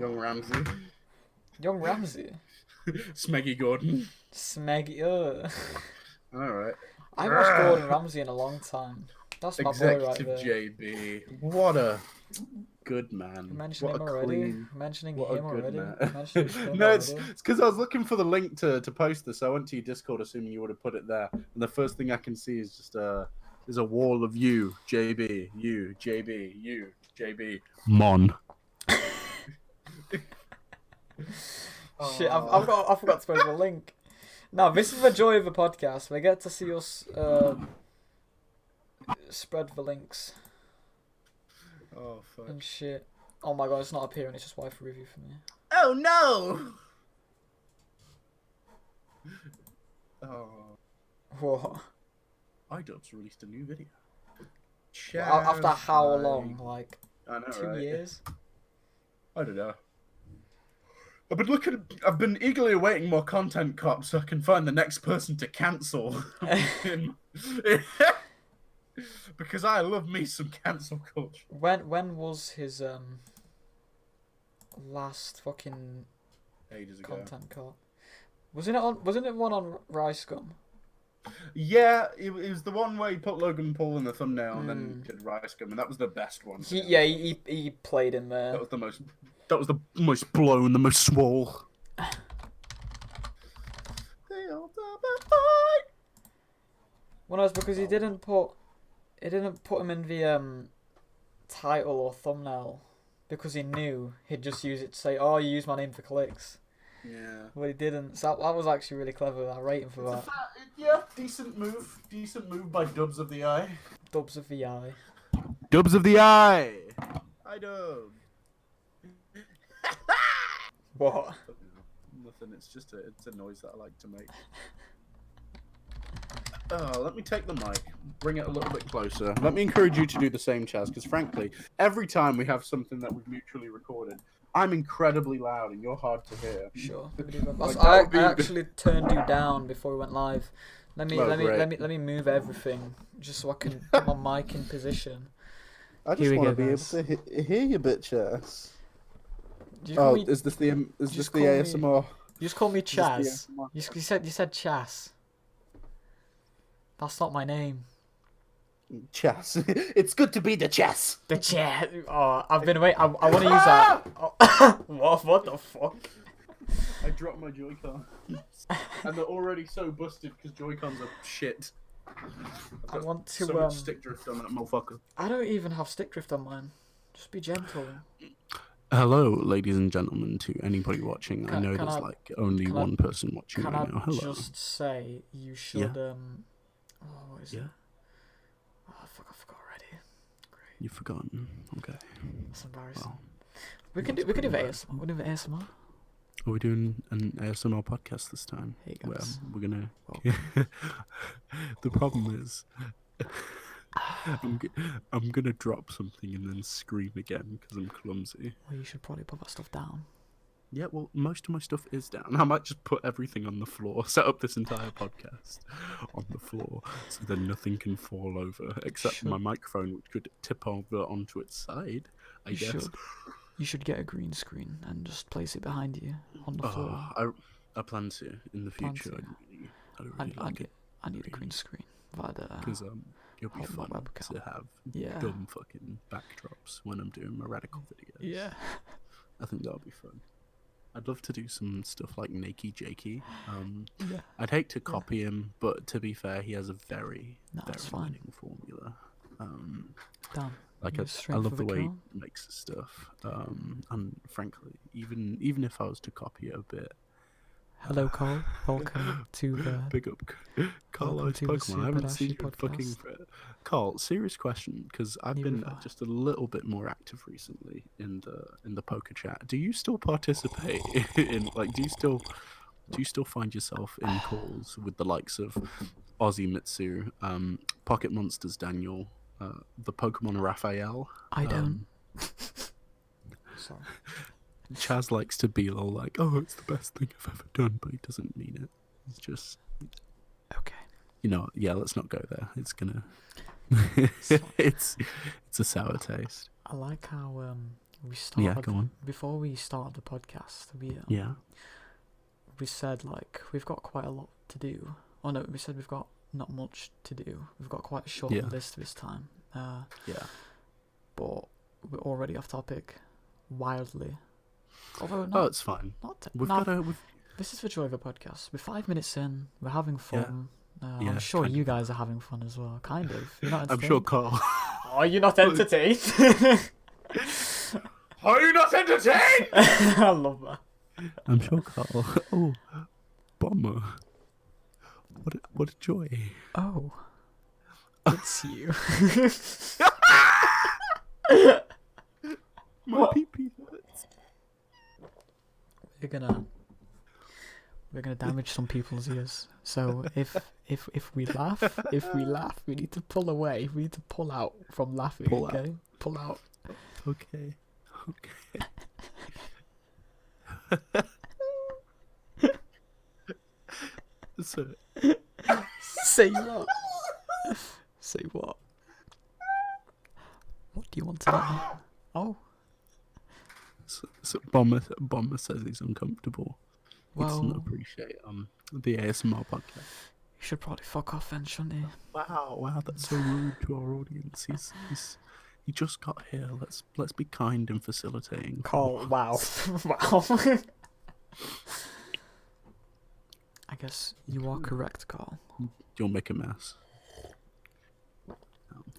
Young Ramsey. Young Ramsey. Smeggy Gordon. Smeggy. Alright. I haven't watched Gordon Ramsay in a long time. That's my boy right Executive there. JB. What a good man. We're mentioning What him a already. clean. We're mentioning What a him good already. man. We're mentioning him No, already. it's because I was looking for the link to post this. I went to your Discord assuming you would have put it there. And the first thing I can see is just there's a wall of you, JB, you, JB, you, JB. Mon. Shit, I forgot to post the link. Now, this is the joy of the podcast. We get to see us spread the links Oh, fuck. and shit. Oh my god, it's not appearing, it's just waifu review for me. Oh, no! Oh. What? iDubbbz released a new video. After how long? Like, I know, 2 right? years? I don't know. I've been eagerly awaiting more content, Cop, so I can find the next person to cancel. Because I love me some cancel culture. When was his last fucking Ages ago. content cut? Wasn't it one on Rice Gum? Yeah, it was the one where he put Logan Paul in the thumbnail and then did Rice Gum, and that was the best one. He played in there. That was the most blown, the most swole. Well, no, it's because he didn't put him in the title or thumbnail because he knew he'd just use it to say, "Oh, you used my name for clicks." Yeah. But he didn't. So that was actually really clever. I rate him for that. Yeah, decent move by Dubs of the Eye. Dubs of the eye. Dubs of the Eye. Hi, Dub. What? Nothing. It's just it's a noise that I like to make. Oh, let me take the mic, bring it a little bit closer. Let me encourage you to do the same, Chaz, because frankly, every time we have something that we've mutually recorded, I'm incredibly loud and you're hard to hear. Sure. Like, I actually turned you down before we went live. Let me move everything just so I can put my mic in position. I just want to be able to hear you, bitch ass. Is this the ASMR? You just call me Chaz. You said Chas. That's not my name. Chess. It's good to be the chess. The chess. Oh, I've been waiting. I want to use that. Oh. What the fuck? I dropped my Joy-Con. And they're already so busted because Joy-Cons are shit. I want to. So much stick drift on that motherfucker. I don't even have stick drift on mine. Just be gentle. Hello, ladies and gentlemen, to anybody watching. I know there's only one person watching right now. Hello. Can I just say you should what is it? Oh fuck! I forgot already. Great. You've forgotten. Okay. That's embarrassing. Well, we can do ASMR. We'll do the ASMR. Are we doing an ASMR podcast this time? Hey guys. Where we're gonna. The problem is, I'm gonna drop something and then scream again because I'm clumsy. Well, you should probably put that stuff down. Yeah, well, most of my stuff is down. I might just put everything on the floor, set up this entire podcast on the floor, so then nothing can fall over, except my microphone, which could tip over onto its side, I guess. You should get a green screen and just place it behind you on the floor. I plan to, in the future. I need a green screen. Because it'll be fun to have dumb fucking backdrops when I'm doing my radical videos. Yeah. I think that'll be fun. I'd love to do some stuff like Nakey Jakey. I'd hate to copy him, but to be fair, he has a very winning formula. Like I love the way he makes his stuff. And frankly, even if I was to copy it a bit. Hello, Carl. Welcome to the big up, Carl. Pokemon. I haven't seen you fucking. Carl, serious question, because I've been just a little bit more active recently in the poker chat. Do you still participate in do you still find yourself in calls with the likes of Ozzy Mitsu, Pocket Monsters Daniel, the Pokemon Raphael? I don't. Sorry. Chaz likes to be all like, "Oh, it's the best thing I've ever done," but he doesn't mean it. It's just okay. Let's not go there. It's gonna. It's a sour taste. I like how we started. Yeah, go on. Before we started the podcast, we said like we've got quite a lot to do. Oh no, we said we've got not much to do. We've got quite a short list this time. But we're already off topic, wildly. Although not, it's fine. This is the joy of a podcast. We're 5 minutes in. We're having fun. Yeah, I'm sure you guys are having fun as well. Kind of. You're not I'm sure Carl. Are you not entertained? Are you not entertained? I love that. I'm sure Carl. Oh, Bomber. What a joy. Oh, it's you. My pee-pee hurts. We're gonna damage some people's ears. So if we laugh, we need to pull away. We need to pull out from laughing. Pull out. Okay. So, say what? Say what? What do you want to know? Oh. So Bomber says he's uncomfortable. He doesn't Well, appreciate the ASMR podcast. you should probably fuck off then, shouldn't you? Wow, that's so rude to our audience. He just got here. Let's be kind and facilitating. Carl, wow. Wow. I guess you are correct, Carl. You'll make a mess.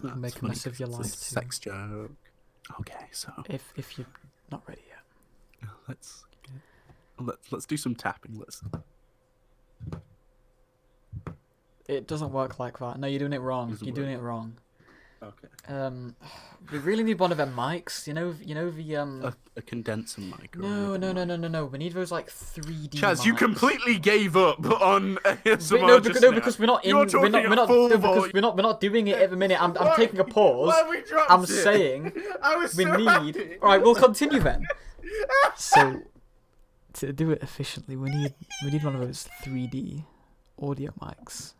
You'll make a mess of your life It's a too. sex joke. Okay, so If you're not ready yet. let's do some tapping. It doesn't work like that. No, you're doing it wrong. You're doing it wrong. Okay. We really need one of them mics. You know the A condenser mic. No. We need those like 3D. Chaz, mics. you completely gave up on ASMR. No, just no, now. because we're not in. You're talking at full volume. We're not doing it at the minute. I'm taking a pause. Why we dropped I'm it? saying I was we so need. happy. All right, we'll continue then. So to do it efficiently, we need one of those 3D audio mics.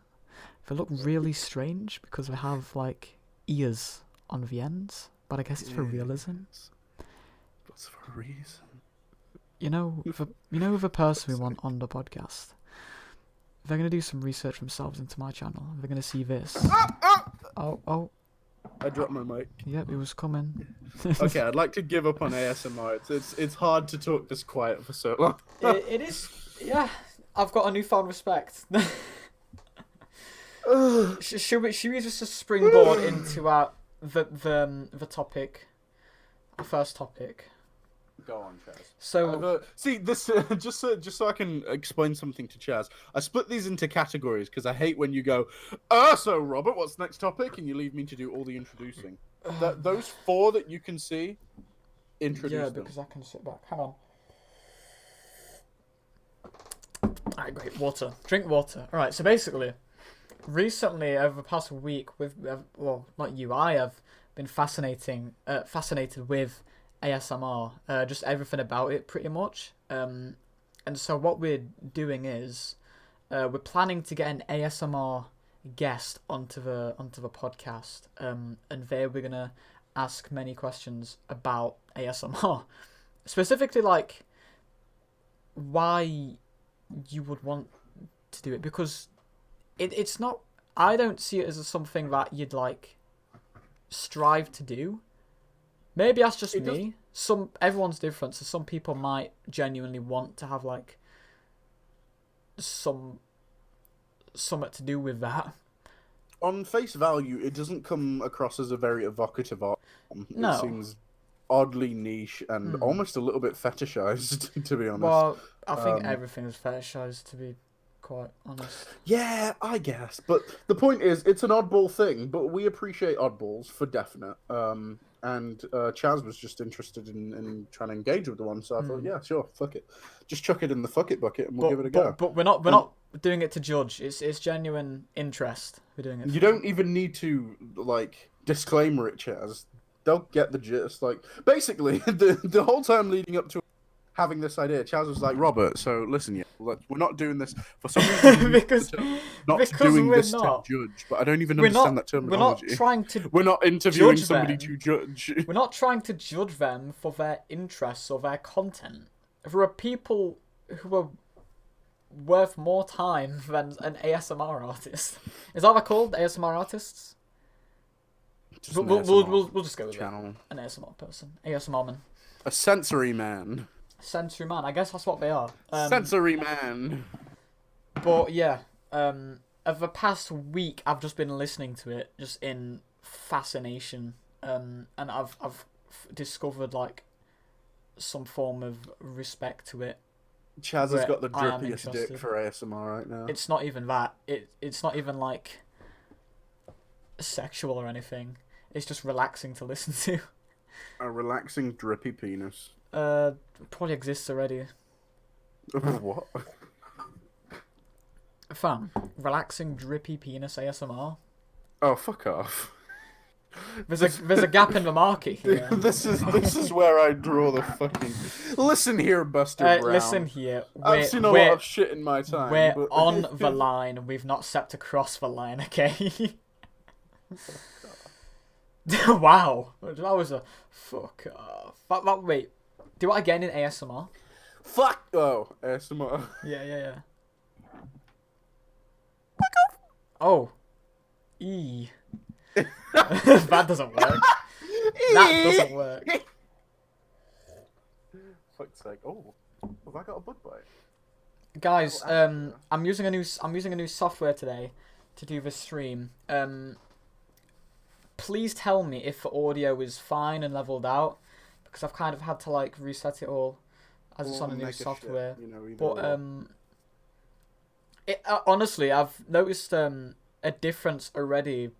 They look really strange because we have like ears on the ends, but I guess it's for realism. What's for a reason? You know the person we want on the podcast. They're gonna do some research themselves into my channel. They're gonna see this. Oh. I dropped my mic. Yep, it was coming. Okay, I'd like to give up on ASMR. It's hard to talk this quiet for so long. It is. Yeah, I've got a newfound respect. Should we just springboard into the topic, our first topic? Go on, Chaz. So see this just so I can explain something to Chaz. I split these into categories because I hate when you go, so Robert, what's the next topic, and you leave me to do all the introducing. Those 4 that you can see, introduce them. because I can sit back. Hang on. Alright, great. Water. Drink water. Alright, so basically, recently, over the past week, I have been fascinated with ASMR, just everything about it, pretty much. And so what we're doing is, we're planning to get an ASMR guest onto the podcast, and there we're gonna ask many questions about ASMR, specifically like why you would want to do it, because it's not. I don't see it as something that you'd like strive to do. Maybe that's just me. Everyone's different, so some people might genuinely want to have like something to do with that. On face value, it doesn't come across as a very evocative art. No. It seems oddly niche and almost a little bit fetishized, to be honest. Well, I think everything is fetishized, to be quite honest. Yeah, I guess. But the point is, it's an oddball thing, but we appreciate oddballs for definite. And Chaz was just interested in trying to engage with the one, so I thought, yeah, sure, fuck it. Just chuck it in the fuck it bucket and we'll give it a go. But we're not doing it to judge. It's genuine interest. We're doing it. You don't even need to, like, disclaimer it, Chaz. They'll get the gist. Like, basically, the whole time leading up to having this idea, Chaz was like, Robert, so listen, we're not doing this for some reason. because not doing this to judge, but I don't even understand that terminology. We're not trying to. We're not interviewing judge somebody them. to judge. We're not trying to judge them for their interests or their content. There are people who are worth more time than an ASMR artist. Is that what they're called? ASMR artists? We'll just go with channel. An ASMR person. ASMR man. A sensory man. Sensory man. I guess that's what they are. Sensory man. But yeah, over the past week, I've just been listening to it just in fascination, and I've discovered like some form of respect to it. Chaz has got the drippiest dick for ASMR right now. It's not even that. It's not even like sexual or anything. It's just relaxing to listen to. A relaxing drippy penis. Probably exists already. What? Fam, relaxing drippy penis ASMR. Oh, fuck off. There's a gap in the market here. This is where I draw the fucking. Listen here, Buster Brown. Listen here. I've seen a lot of shit in my time. We're on the line. We've not stepped across the line, okay? Wow, that was a fuck off. Wait, do I get in ASMR? Fuck. Oh, ASMR. Yeah. Oh. E. That doesn't work. That doesn't work. Fuck's sake. Oh, have I got a bug bite? Guys, I'm using a new software today to do the stream. Please tell me if the audio is fine and leveled out, because I've kind of had to like reset it all as it's on a new software. Shit, but honestly, I've noticed a difference already.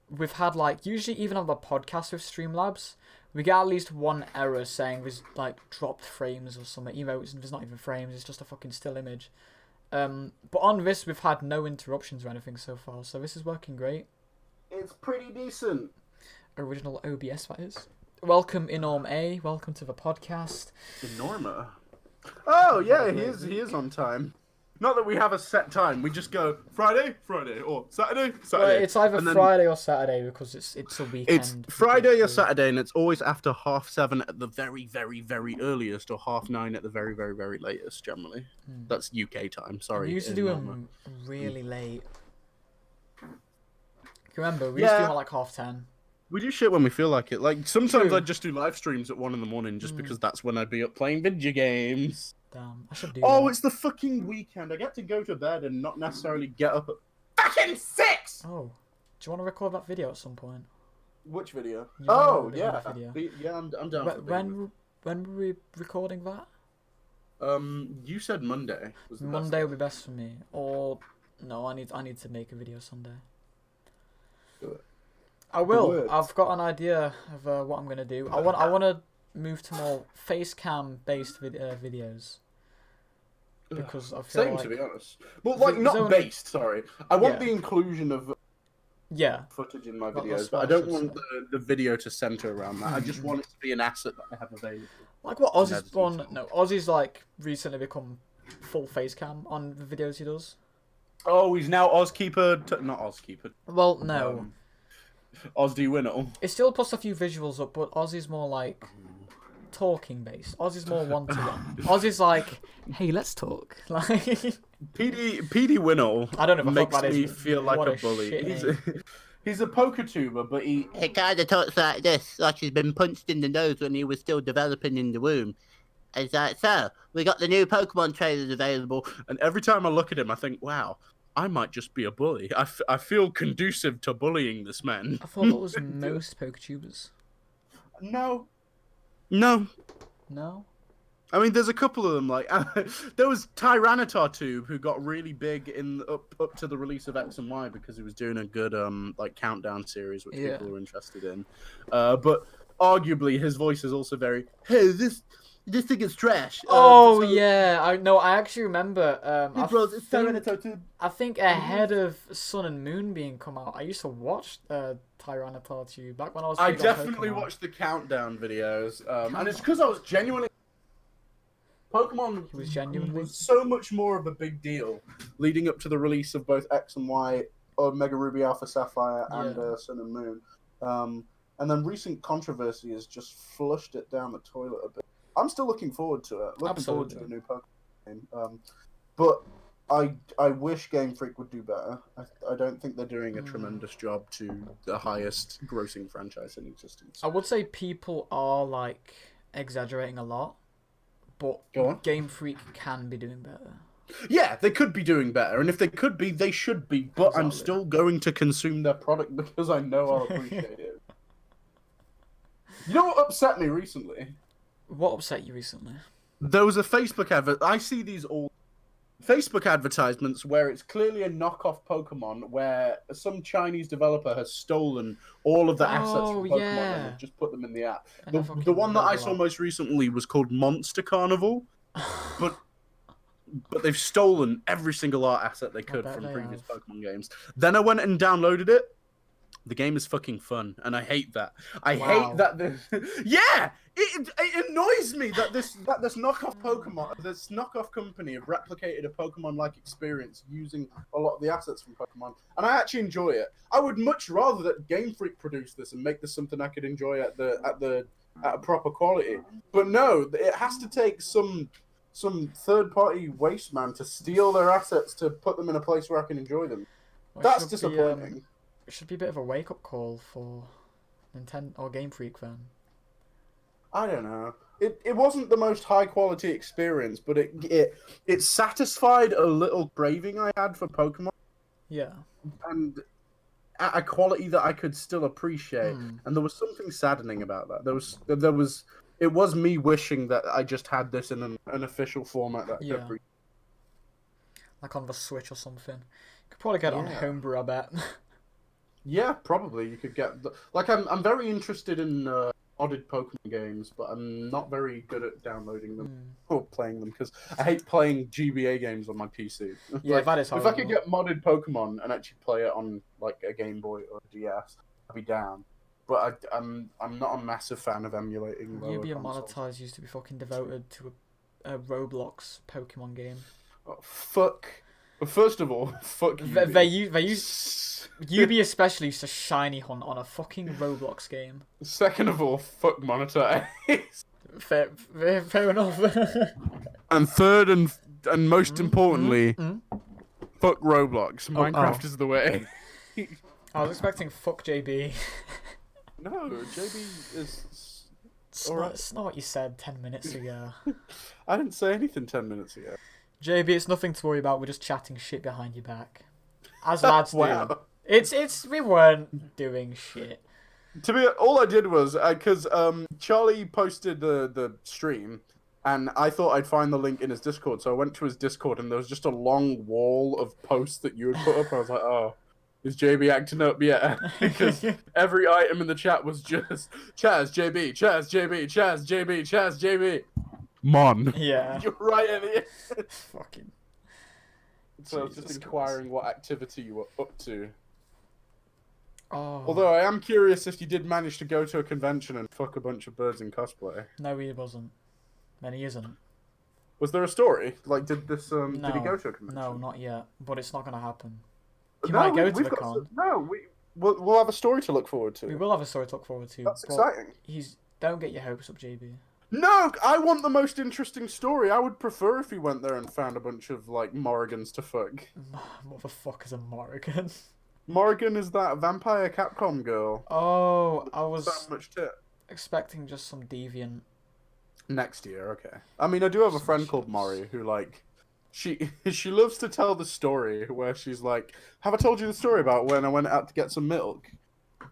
We've had like usually even on the podcast with Streamlabs, we get at least one error saying there's like dropped frames or something. Even though there's not even frames, it's just a fucking still image. But on this, we've had no interruptions or anything so far, so this is working great. It's pretty decent. Original OBS, that is. Welcome, Enorm A. Welcome to the podcast. Enorma? Oh, yeah, he is on time. Not that we have a set time. We just go Friday, or Saturday. Well, it's either Friday or Saturday because it's a weekend. It's Friday or Saturday, and it's always after 7:30 at the very, very, very earliest, or 9:30 at the very, very, very latest, generally. That's UK time, sorry. We used to do them really late. Remember, we used to do them at like 10:30. We do shit when we feel like it. Like, sometimes I'd just do live streams at 1 in the morning just because that's when I'd be up playing video games. Damn, I should do that. It's the fucking weekend. I get to go to bed and not necessarily get up at fucking 6! Oh. Do you want to record that video at some point? Which video? Oh, yeah. Yeah, I'm down. When were we recording that? You said Monday. Monday will be best for me. Or no, I need to make a video Sunday. Do it. I will. I've got an idea of what I'm gonna do. I want to move to more face cam based videos because I feel to be honest. Well, like not based. Sorry, I want the inclusion of footage in my videos, but I don't want the video to center around that. I just want it to be an asset that I have available. Like what Ozzy's done. No, Ozzy's like recently become full face cam on the videos he does. Oh, he's now Ozkeeper. Not Ozkeeper. Well, no. Ozzy Winnell. It still puts a few visuals up, but Ozzy's more like talking based. Ozzy's more one-to-one. Ozzy's like, hey, let's talk. Like PD Winnell. I don't know if makes me feel like a bully. He's a poker tuber, but he kind of talks like this, like he's been punched in the nose when he was still developing in the womb. It's like, so, we got the new Pokemon trailers available. And every time I look at him, I think, wow, I might just be a bully. I feel conducive to bullying this man. I thought that was most PokeTubers. No. I mean, there's a couple of them. Like there was Tyranitar Tube, who got really big in up to the release of X and Y because he was doing a good like countdown series, which people were interested in. But arguably, his voice is also very, hey, this thing is trash. I actually remember. I think ahead of Sun and Moon being come out, I used to watch Tyranitar Tube back when I was. I definitely watched the countdown videos, and it's because I was genuinely. Pokemon He was genuinely was so much more of a big deal leading up to the release of both X and Y, Omega Ruby, Alpha Sapphire, and Sun and Moon. And then recent controversy has just flushed it down the toilet a bit. I'm still looking forward to it. Looking forward to a new Pokemon game. But I wish Game Freak would do better. I don't think they're doing a tremendous job to the highest grossing franchise in existence. I would say people are like exaggerating a lot, but Game Freak can be doing better. Yeah, they could be doing better, and if they could be, they should be, but exactly. I'm still going to consume their product because I know I'll appreciate it. You know what upset me recently? What upset you recently? There was a Facebook advert. I see these all Facebook advertisements where it's clearly a knockoff Pokemon where some Chinese developer has stolen all of the assets from Pokemon and have just put them in the app. The one that I saw most recently was called Monster Carnival, but they've stolen every single art asset they could from previous Pokemon games. Then I went and downloaded it. The game is fucking fun, and I hate that. I hate that. Yeah, it annoys me that this knockoff Pokemon, this knockoff company have replicated a Pokemon-like experience using a lot of the assets from Pokemon, and I actually enjoy it. I would much rather that Game Freak produce this and make this something I could enjoy at a proper quality. But no, it has to take some third-party waste man to steal their assets to put them in a place where I can enjoy them. That's disappointing. It should be a bit of a wake-up call for Nintendo or Game Freak then. I don't know. It wasn't the most high-quality experience, but it satisfied a little craving I had for Pokemon. Yeah. And at a quality that I could still appreciate. And there was something saddening about that. It was me wishing that I just had this in an official format that I could appreciate. Like on the Switch or something. You could probably get it on Homebrew, I bet. Yeah, probably you could get. I'm very interested in modded Pokemon games, but I'm not very good at downloading them or playing them because I hate playing GBA games on my PC. Yeah, that is horrible. If I could get modded Pokemon and actually play it on like a Game Boy or a DS, I'd be down. But I'm not a massive fan of emulating. Ubi Monetize used to be fucking devoted to a Roblox Pokemon game. Oh, fuck. First of all, fuck Ubi. They used Ubi especially used to shiny hunt on a fucking Roblox game. Second of all, fuck Monetize. Fair enough. And third and most importantly, fuck Roblox. Minecraft is the way. I was expecting fuck JB. No, JB is. It's not what you said 10 minutes ago. I didn't say anything 10 minutes ago. JB, it's nothing to worry about. We're just chatting shit behind your back, as lads do. It's we weren't doing shit. All I did was because Charlie posted the stream, and I thought I'd find the link in his Discord, so I went to his Discord, and there was just a long wall of posts that you had put up. I was like, oh, is JB acting up yet? Because every item in the chat was just Chaz JB, Chaz JB, Chaz JB, Chaz JB. Mon. Yeah. You're right, Elliot. Fucking. So I was just inquiring what activity you were up to. Oh. Although I am curious if you did manage to go to a convention and fuck a bunch of birds in cosplay. No, he wasn't. And he isn't. Was there a story? Like, did he go to a convention? No, not yet. But it's not going to happen. He might go to the con. We'll have a story to look forward to. We will have a story to look forward to. That's exciting. Don't get your hopes up, JB. No, I want the most interesting story. I would prefer if he went there and found a bunch of, like, Morrigans to fuck. What the fuck is a Morrigan? Morrigan is that vampire Capcom girl. Oh, I was so much tit. Expecting just some deviant. Next year, okay. I mean, I do have a friend called Mori who, like, she loves to tell the story where she's like, have I told you the story about when I went out to get some milk?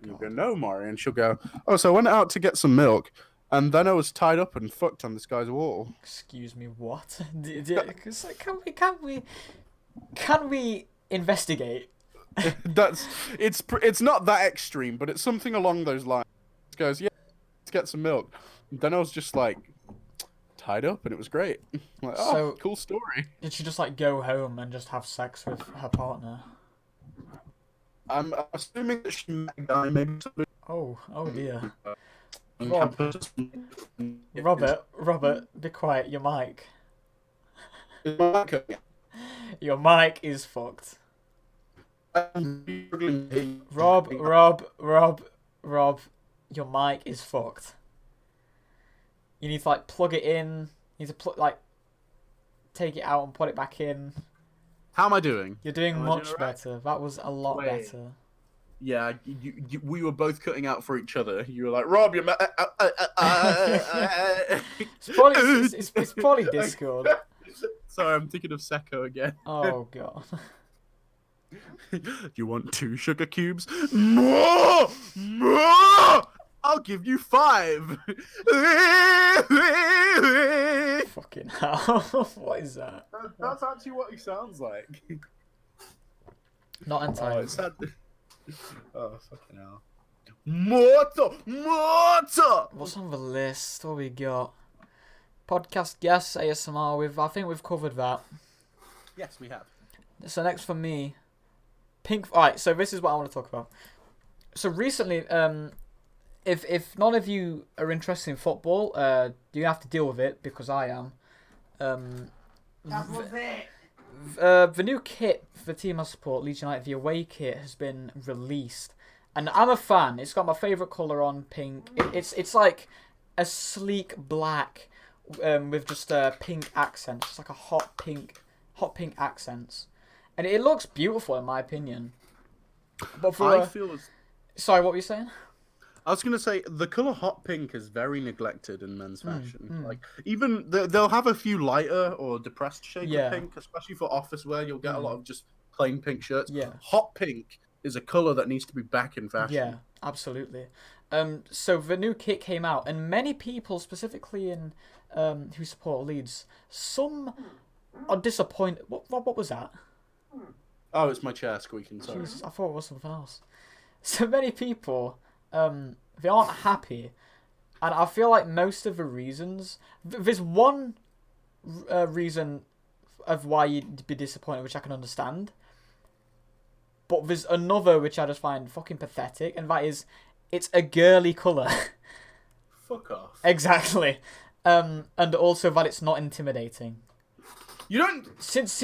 And you go, no, Mori. And she'll go, oh, so I went out to get some milk. And then I was tied up and fucked on this guy's wall. Excuse me, what? Can we investigate? It's not that extreme, but it's something along those lines. He goes, yeah, let's get some milk. And then I was just like tied up, and it was great. Like, oh, so, cool story. Did she just like go home and just have sex with her partner? I'm assuming that she met a guy, maybe. Oh dear. Robert, be quiet, your mic. Is my mic okay? Your mic is fucked. I'm struggling to hear Rob, your mic is fucked. You need to like plug it in. You need to take it out and put it back in. How am I doing? You're doing Am I much doing all right? better. That was a lot Wait. better. Yeah, we were both cutting out for each other. You were like, Rob, you're... It's probably Discord. Sorry, I'm thinking of Secco again. Oh god. You want 2 sugar cubes? More! More! I'll give you 5. Fucking hell. What is that? That's actually what he sounds like. Not entirely. It's sad. Oh, fucking hell. Mortar! Mortar! What's on the list? What we got? Podcast guests, ASMR. I think we've covered that. Yes, we have. So next for me, Pink. Alright, so this is what I want to talk about. So recently, if none of you are interested in football, you have to deal with it because I am. That was it. The new kit for the team I support, Leeds United, the away kit, has been released, and I'm a fan. It's got my favourite colour on, pink. It's like a sleek black with just pink accents. It's like a hot pink accents, and it looks beautiful in my opinion. But for sorry, what were you saying? I was gonna say the color hot pink is very neglected in men's fashion. Like even they'll have a few lighter or depressed shades of pink, especially for office wear. You'll get a lot of just plain pink shirts. Yeah, hot pink is a color that needs to be back in fashion. Yeah, absolutely. So the new kit came out, and many people, specifically in who support Leeds, some are disappointed. What was that? Oh, it's my chair squeaking. Sorry. Jesus, I thought it was something else. So many people, they aren't happy, and I feel like most of the reasons. There's one reason of why you'd be disappointed, which I can understand. But there's another which I just find fucking pathetic, and that is, it's a girly colour. Fuck off. Exactly. And also that it's not intimidating. You don't. Since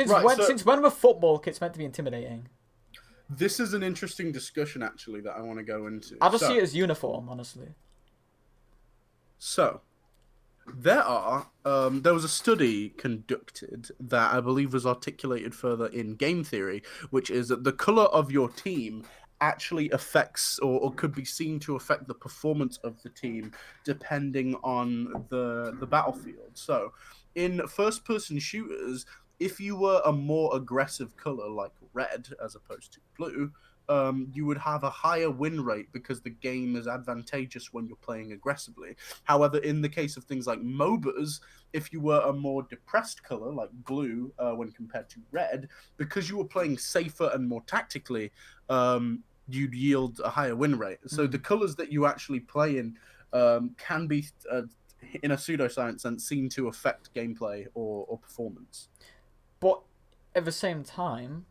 when were football kits meant to be intimidating? This is an interesting discussion, actually, that I want to go into. I just see it as uniform, honestly. So, there was a study conducted that I believe was articulated further in game theory, which is that the color of your team actually affects or could be seen to affect the performance of the team depending on the battlefield. So, in first-person shooters, if you were a more aggressive color like red as opposed to blue, you would have a higher win rate because the game is advantageous when you're playing aggressively. However, in the case of things like MOBAs, if you were a more depressed color like blue when compared to red, because you were playing safer and more tactically, you'd yield a higher win rate. So the colors that you actually play in can be, in a pseudoscience sense, seen to affect gameplay or performance. But at the same time,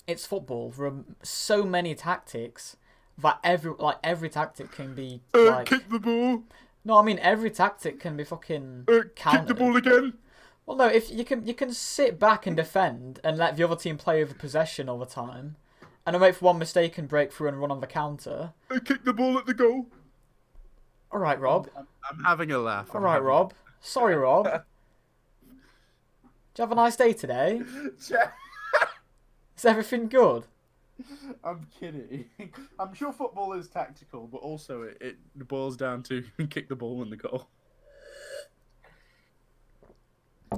it's football. There are so many tactics that every tactic can be kick the ball. No, I mean every tactic can be fucking countered. Kick the ball again. Well, no, if you can sit back and defend and let the other team play over possession all the time, and then wait for one mistake and break through and run on the counter. Kick the ball at the goal. All right, Rob. I'm having a laugh. All right, Rob. Sorry, Rob. Do you have a nice day today? Is everything good? I'm kidding. I'm sure football is tactical, but also it boils down to kick the ball in the goal.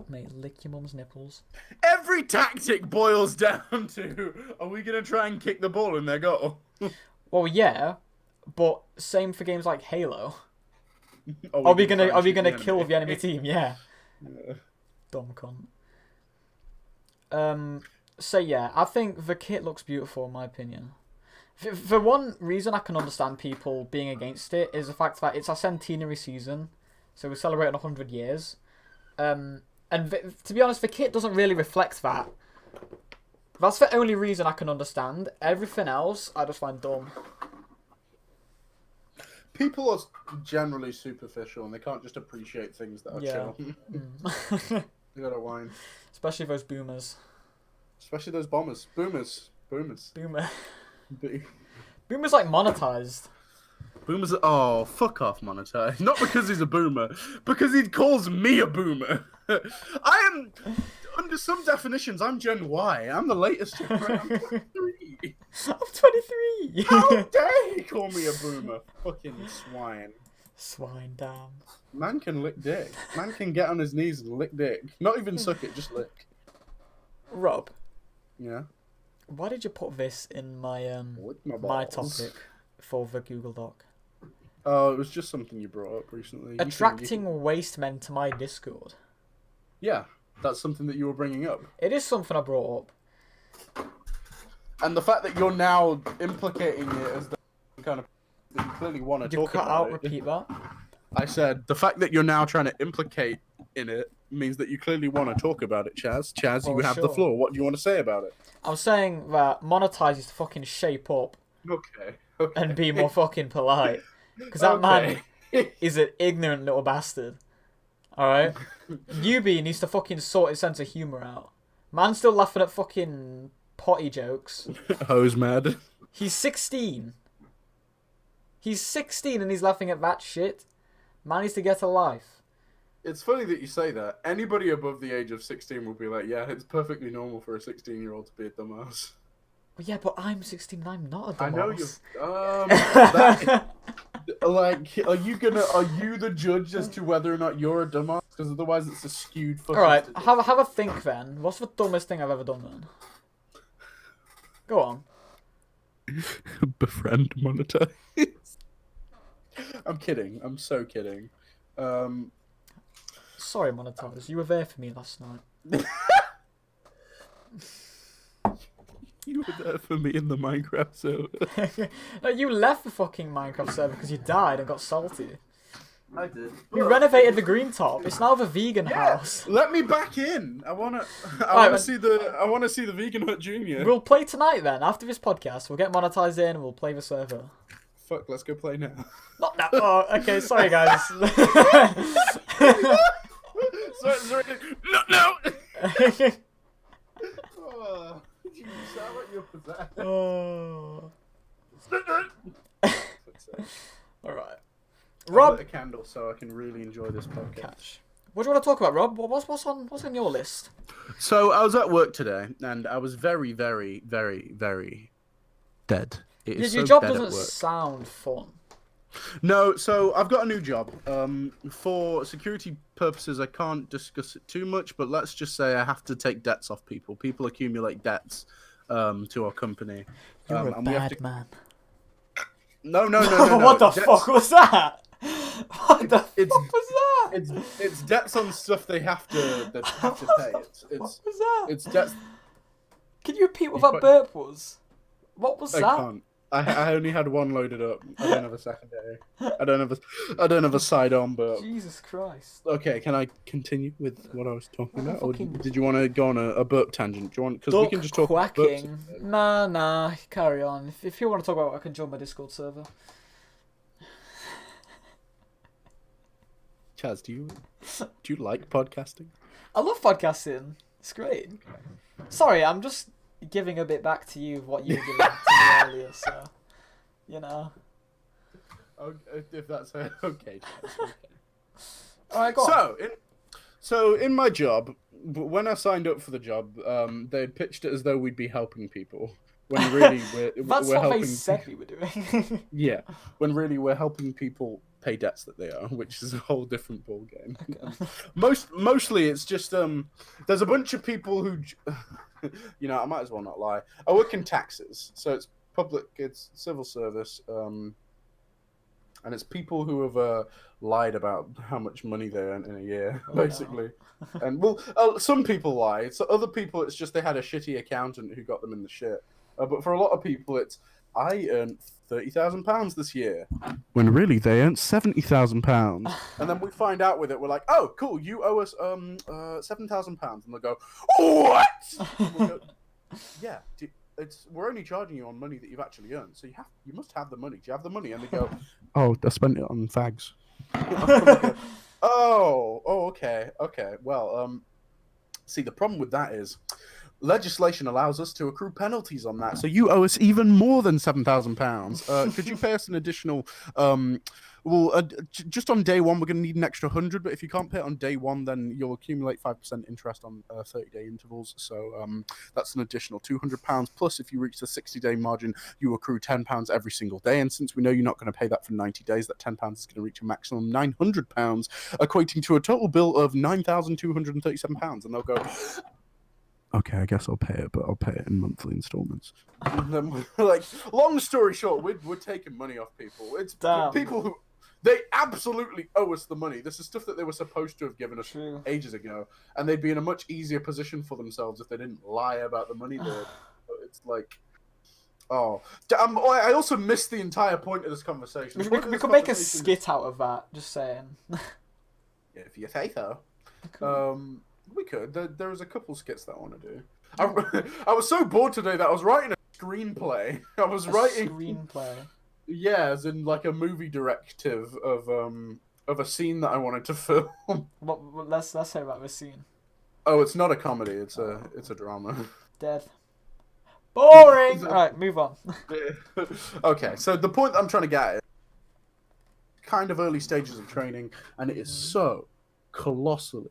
Mate, lick your mum's nipples. Every tactic boils down to, are we going to try and kick the ball in their goal? Well, yeah, but same for games like Halo. Are we gonna kill the enemy team? Yeah. Dumb cunt. So yeah, I think the kit looks beautiful in my opinion. For one reason I can understand people being against it is the fact that it's our centenary season, so we're celebrating 100 years. And to be honest, the kit doesn't really reflect that. That's the only reason I can understand. Everything else, I just find dumb. People are generally superficial and they can't just appreciate things that are chill. You gotta whine. Especially those boomers. Especially those bombers. Boomers. Boomer. Bo- Boomer's like monetized. Boomers. Oh, fuck off, Monetize. Not because he's a boomer, because he calls me a boomer. I am, under some definitions, I'm Gen Y. I'm the latest generation. I'm 23. I'm 23. How dare he call me a boomer? Fucking swine. Swine, damn. Man can lick dick. Man can get on his knees and lick dick. Not even suck it, just lick. Rob. Yeah. Why did you put this in my Lick my balls. topic for the Google Doc? Oh, it was just something you brought up recently. Attracting waste men to my Discord. Yeah, that's something that you were bringing up. It is something I brought up. And the fact that you're now implicating it as the kind of that you clearly want to You talk cut about out, it. repeat that. I said the fact that you're now trying to implicate in it means that you clearly want to talk about it, Chaz. Chaz, Well, you have the sure. floor. What do you want to say about it? I'm saying that monetize is to fucking shape up Okay. and be more fucking polite. Because that man is an ignorant little bastard. Alright? Yubi needs to fucking sort his sense of humour out. Man's still laughing at fucking potty jokes. Hose mad. He's 16. He's 16 and he's laughing at that shit. Man needs to get a life. It's funny that you say that. Anybody above the age of 16 will be like, yeah, it's perfectly normal for a 16-year-old to be a dumbass. Well, yeah, but I'm 16 and I'm not a dumbass. I know you. Like, are you the judge as to whether or not you're a dumbass? Because otherwise, it's a skewed. Alright, have a think then. What's the dumbest thing I've ever done then? Go on. Befriend monetize. I'm kidding. I'm so kidding. Sorry, Monetize. You were there for me last night. You were there for me in the Minecraft server. No, you left the fucking Minecraft server because you died and got salty. I did. You renovated the green top. It's now the vegan house. Let me back in. I wanna Right, see the Vegan Hut Junior. We'll play tonight then. After this podcast, we'll get monetized in and we'll play the server. Fuck, let's go play now. Not now. Oh, okay. Sorry, guys. sorry. No. Oh, you sound like you're possessed. Oh. All right. I'll Rob, lit a candle so I can really enjoy this podcast. Catch. What do you want to talk about, Rob? What's on your list? So I was at work today, and I was very, very, very, very dead. It is Your so job dead at doesn't work. sound fun. No, so I've got a new job. For security purposes, I can't discuss it too much, but let's just say I have to take debts off people. People accumulate debts to our company. You're a and we have bad to... man. No. What the fuck was that? What the It's- fuck was that? It's debts on stuff they have to pay. What was that? It's debts. Can you repeat what You that burp was? What was I that? can't. I only had one loaded up. I don't have a secondary. I don't have a side on, but Jesus Christ. okay. Can I continue with what I was talking about, or fucking- did you want to go on a burp tangent? Do you want? Because we can just talk about burps. quacking. Nah, carry on. If you want to talk about it, I can join my Discord server. Chaz, do you like podcasting? I love podcasting. It's great. Sorry, I'm just giving a bit back to you of what you were giving to me earlier, so you know. Okay, if that's okay. Chaz, okay. Alright, go on. So in my job, when I signed up for the job, they pitched it as though we'd be helping people. When really That's we're what helping. they said we were doing. Yeah, when really we're helping people pay debts that they owe, which is a whole different ball game. Okay. Mostly it's just there's a bunch of people who, you know, I might as well not lie. I work in taxes, so it's public, it's civil service, and it's people who have lied about how much money they earn in a year, basically. And well, some people lie. So other people, it's just they had a shitty accountant who got them in the shit. But for a lot of people, it's I earned £30,000 this year, when really they earned £70,000. And then we find out with it, we're like, oh, cool, you owe us £7,000, and they'll go, what? And we'll go, yeah, we're only charging you on money that you've actually earned, so you must have the money. Do you have the money? And they go, oh, I spent it on fags. Oh, okay, well, See, the problem with that is legislation allows us to accrue penalties on that. So you owe us even more than £7,000. Could you pay us an additional? Just on day one, we're going to need an extra 100. But if you can't pay it on day one, then you'll accumulate 5% interest on 30-day intervals. So that's an additional £200. Plus, if you reach the 60-day margin, you accrue £10 every single day. And since we know you're not going to pay that for 90 days, that £10 is going to reach a maximum £900, equating to a total bill of £9,237. And they'll go, okay, I guess I'll pay it, but I'll pay it in monthly installments. And then, like, long story short, we're taking money off people. It's people who they absolutely owe us the money. This is stuff that they were supposed to have given us ages ago, and they'd be in a much easier position for themselves if they didn't lie about the money. It's like, I also missed the entire point of this conversation. We could make a skit out of that. Just saying. Yeah, if you say so. We could. There was a couple skits that I want to do. I was so bored today that I was writing a screenplay. I was writing screenplay. Yeah, as in like a movie directive of a scene that I wanted to film. Let's hear about this scene. Oh, it's not a comedy. It's a drama. Dead. Boring. All right, move on. Okay, so the point that I'm trying to get is kind of early stages of training, and it is so colossally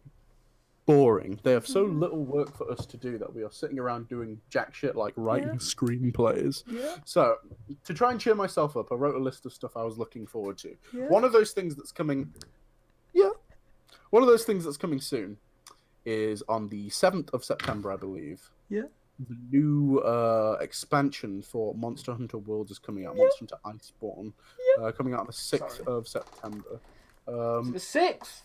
boring. They have so little work for us to do that we are sitting around doing jack shit like writing screenplays. Yeah. So, to try and cheer myself up, I wrote a list of stuff I was looking forward to. Yeah. One of those things that's coming soon is on the 7th of September, I believe. Yeah. The new expansion for Monster Hunter World is coming out. Monster Hunter Iceborne. Coming out on the 6th of September. The 6th?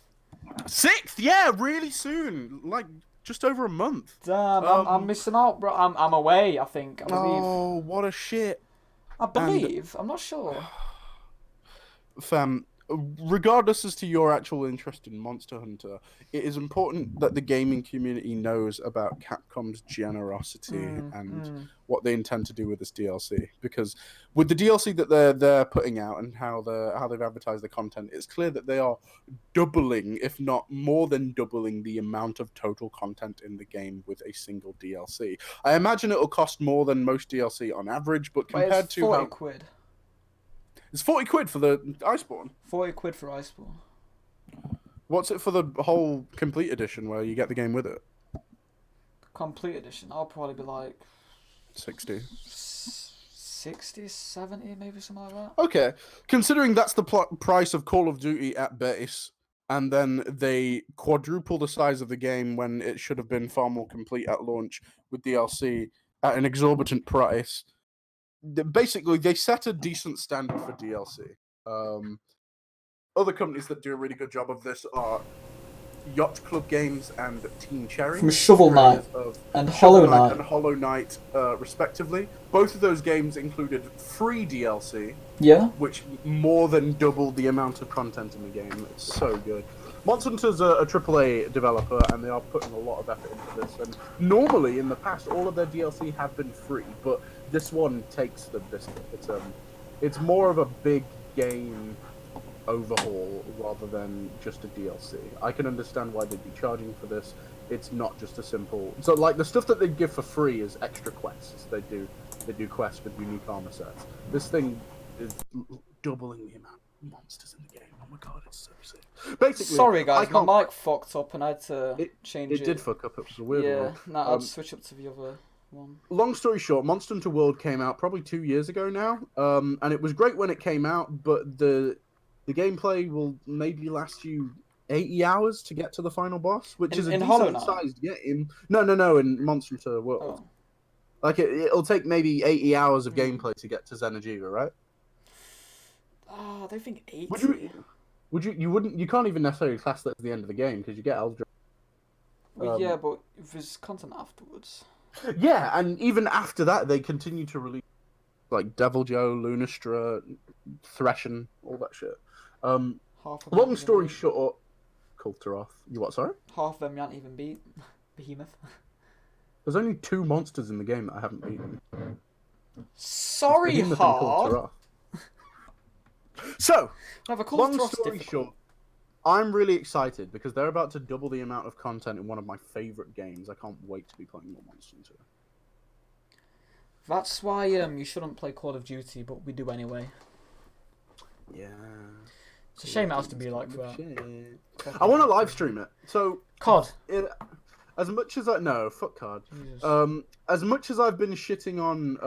6th, yeah, really soon, like just over a month. Damn, I'm missing out, bro. I'm away, I think. I believe. Oh, what a shit! I believe. I'm not sure. Fam, regardless as to your actual interest in Monster Hunter, it is important that the gaming community knows about Capcom's generosity and what they intend to do with this DLC. Because with the DLC that they're putting out and how they've advertised the content, it's clear that they are doubling, if not more than doubling, the amount of total content in the game with a single DLC. I imagine it'll cost more than most DLC on average, but compared to 40 quid. It's 40 quid for the Iceborne. 40 quid for Iceborne. What's it for the whole complete edition where you get the game with it? Complete edition, I'll probably be like 60, 70, maybe something like that. Okay, considering that's the price of Call of Duty at base, and then they quadruple the size of the game when it should have been far more complete at launch with DLC at an exorbitant price. Basically, they set a decent standard for DLC. Other companies that do a really good job of this are Yacht Club Games and Team Cherry. From Shovel Knight and Hollow Knight. And Hollow Knight, respectively. Both of those games included free DLC. Yeah. Which more than doubled the amount of content in the game. It's so good. Monster Hunter's a AAA developer, and they are putting a lot of effort into this. And normally, in the past, all of their DLC have been free, but this one takes the biscuit. It's more of a big game overhaul rather than just a DLC. I can understand why they'd be charging for this. It's not just a simple. So like the stuff that they give for free is extra quests. They do quests with unique armor sets. This thing is doubling the amount of monsters in the game. Oh my god, it's so sick. Basically, sorry guys, my mic fucked up and I had to change it. It did fuck up. It was a weird one. Yeah, no, I'll switch up to the other one. Long story short, Monster Hunter World came out probably 2 years ago now, and it was great when it came out, but the gameplay will maybe last you 80 hours to get to the final boss, which is a decent sized game. No, in Monster Hunter World. Oh. Like it'll take maybe 80 hours of gameplay to get to Zenigeva, right? I don't think 80. You can't even necessarily class that as the end of the game because you get Eldra. Well, yeah, but there's content afterwards. Yeah, and even after that, they continue to release like Devil Joe, Lunastra, Threshin, all that shit. Long story short, Kultaroth. You what? Sorry. Half of them you haven't even beat. Behemoth. There's only 2 monsters in the game that I haven't beaten. Sorry, Hard. So, long story short, I'm really excited because they're about to double the amount of content in one of my favorite games. I can't wait to be playing more Monster Hunter. That's why you shouldn't play Call of Duty, but we do anyway. Yeah. It's a shame it has to be like that. I want to live stream it. So COD. As much as fuck COD. Jesus. As much as I've been shitting on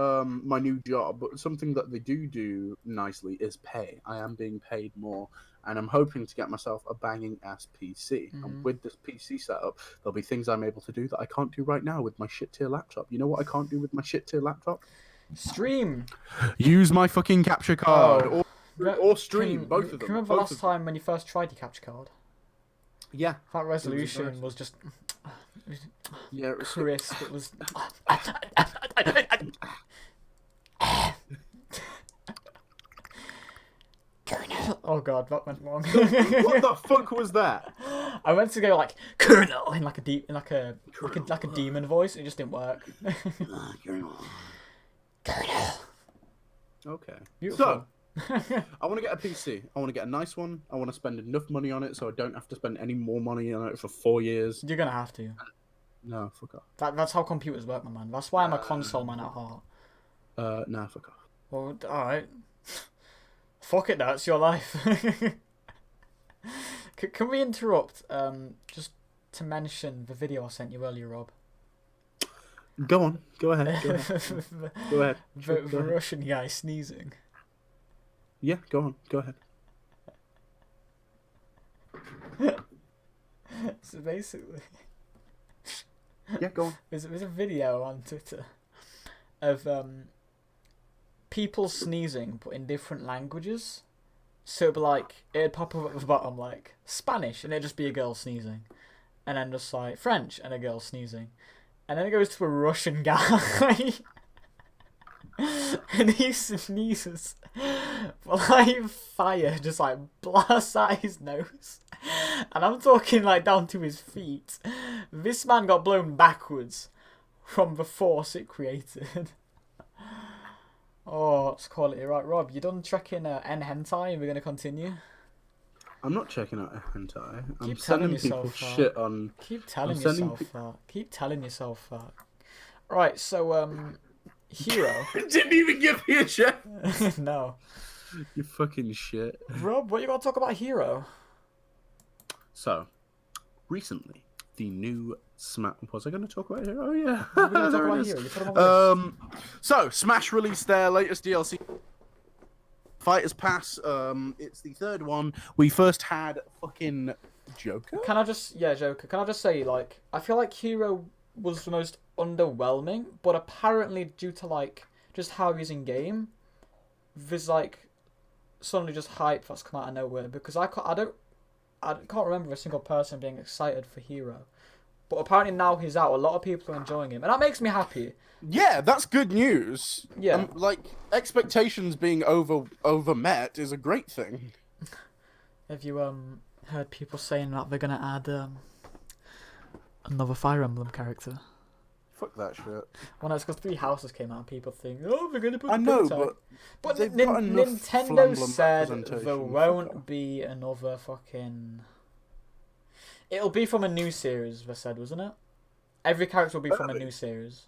my new job, but something that they do nicely is pay. I am being paid more, and I'm hoping to get myself a banging ass PC. And with this PC setup, there'll be things I'm able to do that I can't do right now with my shit tier laptop. You know what I can't do with my shit tier laptop? Stream. Use my fucking capture card or stream. Both of them. Can you remember last time when you first tried your capture card? Yeah. That resolution was just. Yeah, it was crisp. It was. Oh god, that went wrong. What the fuck was that? I went to go like Colonel in like a demon voice. It just didn't work. Colonel. Okay. Beautiful. So, I want to get a PC. I want to get a nice one. I want to spend enough money on it so I don't have to spend any more money on it for 4 years. You're gonna have to. No, fuck off. That's how computers work, my man. That's why I'm a console man at heart. Nah, fuck off. Well, alright. Fuck it, that's your life. Can we interrupt, just to mention the video I sent you earlier, Rob? Go on. Go ahead. Go ahead. The Russian guy sneezing. Yeah, go on. Go ahead. So basically... Yeah, go on. There's a video on Twitter of people sneezing, but in different languages. So it'd be like, it'd pop up at the bottom like Spanish, and it'd just be a girl sneezing, and then just like French and a girl sneezing, and then it goes to a Russian guy, and he sneezes, but like fire just like blasts out his nose, and I'm talking like down to his feet. This man got blown backwards from the force it created. Oh, it's quality. Right, Rob, you done checking N hentai and we're going to continue? I'm not checking out hentai. I'm Keep sending telling people yourself that. shit on... Keep telling yourself that. Keep telling yourself that. Right, so, Hero. Didn't even give me a check. No. You fucking shit. Rob, what you got to talk about Hero? So, recently, the new Smash... Was I going to talk about Hero? Oh, yeah. We're going to talk about Hero. You put him on the list. So, Smash released their latest DLC, Fighters Pass. It's the third one. We first had fucking Joker. Can I just... Yeah, Joker. Can I just say, like, I feel like Hero was the most underwhelming, but apparently due to, like, just how he's in game, there's, like, suddenly just hype that's come out of nowhere, because I can't remember a single person being excited for Hero. But apparently now he's out, a lot of people are enjoying him, and that makes me happy. Yeah, that's good news. Yeah. Like, expectations being over-met is a great thing. Have you heard people saying that they're gonna add another Fire Emblem character? Fuck that shit. Well, no, it's because 3 Houses came out and people think, oh, they're gonna put. I know, but they've got enough Nintendo Flamblem said representation. there won't be another fucking. It'll be from a new series. They said, wasn't it? Every character will be from a new series.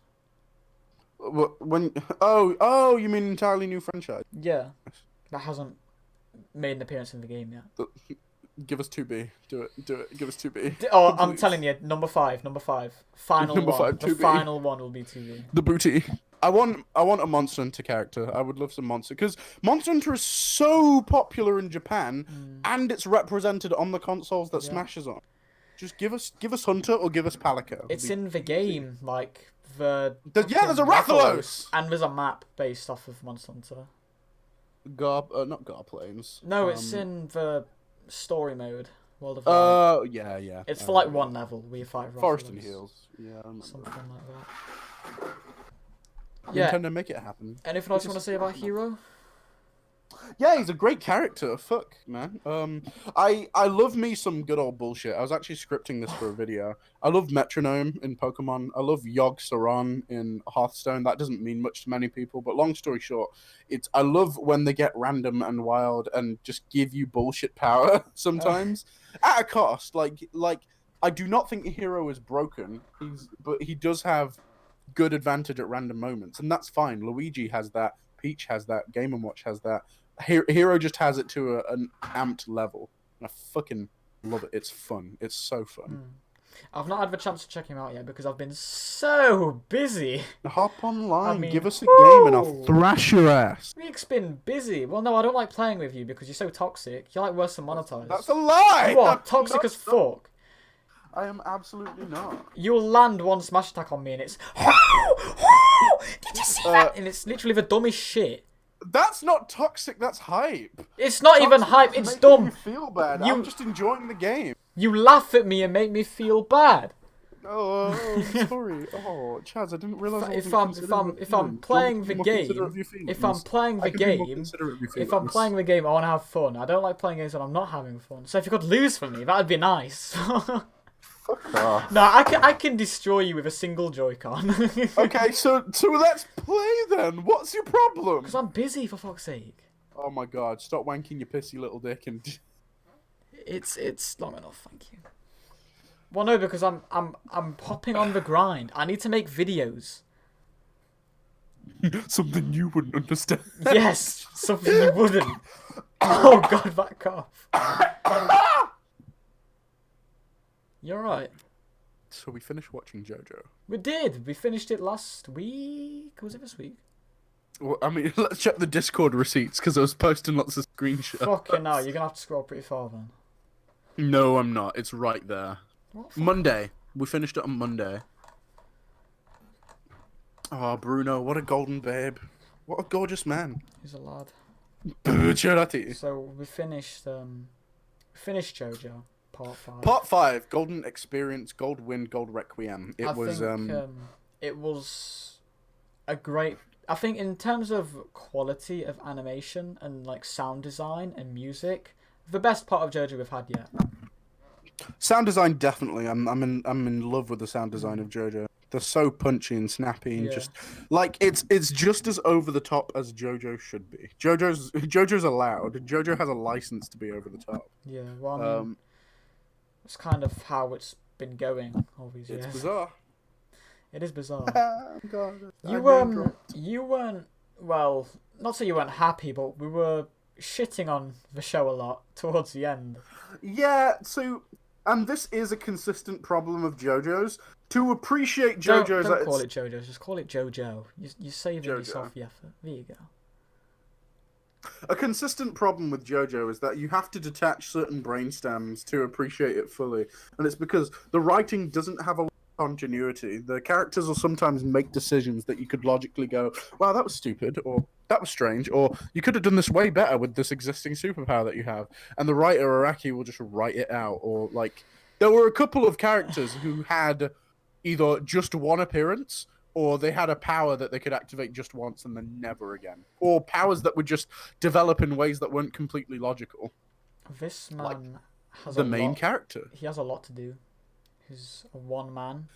Oh, you mean entirely new franchise? Yeah, that hasn't made an appearance in the game yet. Give us 2B. Do it. Give us 2B. Oh, I'm telling you, number 5. Final Number one. 5, The 2B. final one will be 2B. The booty. I want a Monster Hunter character. I would love some Monster, because Monster Hunter is so popular in Japan, and it's represented on the consoles that Smash is on. Just give us Hunter or give us Palico. It's in the game, like there's a Rathalos! and there's a map based off of Monster Hunter. Not Garplanes. No, it's in the story mode. World of Light. Yeah. It's for like one level where you fight Forest and Rathalos. Hills. Yeah, I remember. Something like that. Yeah. Nintendo, make it happen. Anything else you want to say about Hero? Yeah, he's a great character. Fuck, man. I love me some good old bullshit. I was actually scripting this for a video. I love Metronome in Pokemon. I love Yogg Saron in Hearthstone. That doesn't mean much to many people, but long story short, I love when they get random and wild and just give you bullshit power sometimes. at a cost. Like I do not think Hero is broken. But he does have good advantage at random moments, and that's fine. Luigi has that. Peach has that. Game & Watch has that. Hero just has it to an amped level. And I fucking love it. It's fun. It's so fun. I've not had the chance to check him out yet because I've been so busy. Hop online, I mean, give us a game, and I'll thrash your ass. Week's been busy. Well, no, I don't like playing with you because you're so toxic. You're like worse than monetized. That's a lie! You are toxic as fuck. I am absolutely not. You'll land one smash attack on me and it's... Did you see that? And it's literally the dumbest shit. That's not toxic, that's hype. It's not even hype, it's dumb. You feel bad. I'm just enjoying the game. You laugh at me and make me feel bad. Oh, sorry. Oh, Chaz, I didn't realise. If I'm playing the game, I want to have fun. I don't like playing games when I'm not having fun. So if you could lose for me, that'd be nice. Fuck off. No, I can destroy you with a single Joy-Con. Okay, so let's play then. What's your problem? Because I'm busy, for fuck's sake. Oh my god! Stop wanking your pissy little dick and. It's long enough, thank you. Well, no, because I'm hopping on the grind. I need to make videos. Something you wouldn't understand. Yes, something you wouldn't. Oh god, that cough. You're right. So we finished watching JoJo. We did. We finished it last week. Was it this week? Well, I mean, let's check the Discord receipts because I was posting lots of screenshots. Fucking hell, you're gonna have to scroll pretty far then. No, I'm not. It's right there. Monday. We finished it on Monday. Oh, Bruno, what a golden babe. What a gorgeous man. He's a lad. Bucciarati. So we finished JoJo, part 5. Part 5, Golden Experience, Gold Wind, Gold Requiem. It was a great... I think in terms of quality of animation and like sound design and music, the best part of JoJo we've had yet. Sound design, definitely. I'm in love with the sound design of JoJo. They're so punchy and snappy and just like it's just as over the top as JoJo should be. JoJo's allowed. JoJo has a license to be over the top. Yeah, well, I mean, it's kind of how it's been going all these years. It's bizarre. It is bizarre. God, you weren't well, not so you weren't happy, but we were shitting on the show a lot towards the end. Yeah, so and this is a consistent problem of JoJo's. To appreciate JoJo's... Don't call it JoJo's, just call it JoJo. You're saving yourself the effort. There you go. A consistent problem with JoJo is that you have to detach certain brain stems to appreciate it fully. And it's because the writing doesn't have a continuity. The characters will sometimes make decisions that you could logically go, wow, that was stupid, or that was strange, or you could have done this way better with this existing superpower that you have. And the writer, Araki, will just write it out. Or, like, there were a couple of characters who had either just one appearance, or they had a power that they could activate just once and then never again. Or powers that would just develop in ways that weren't completely logical. This man has the main character. He has a lot to do. He's a one man.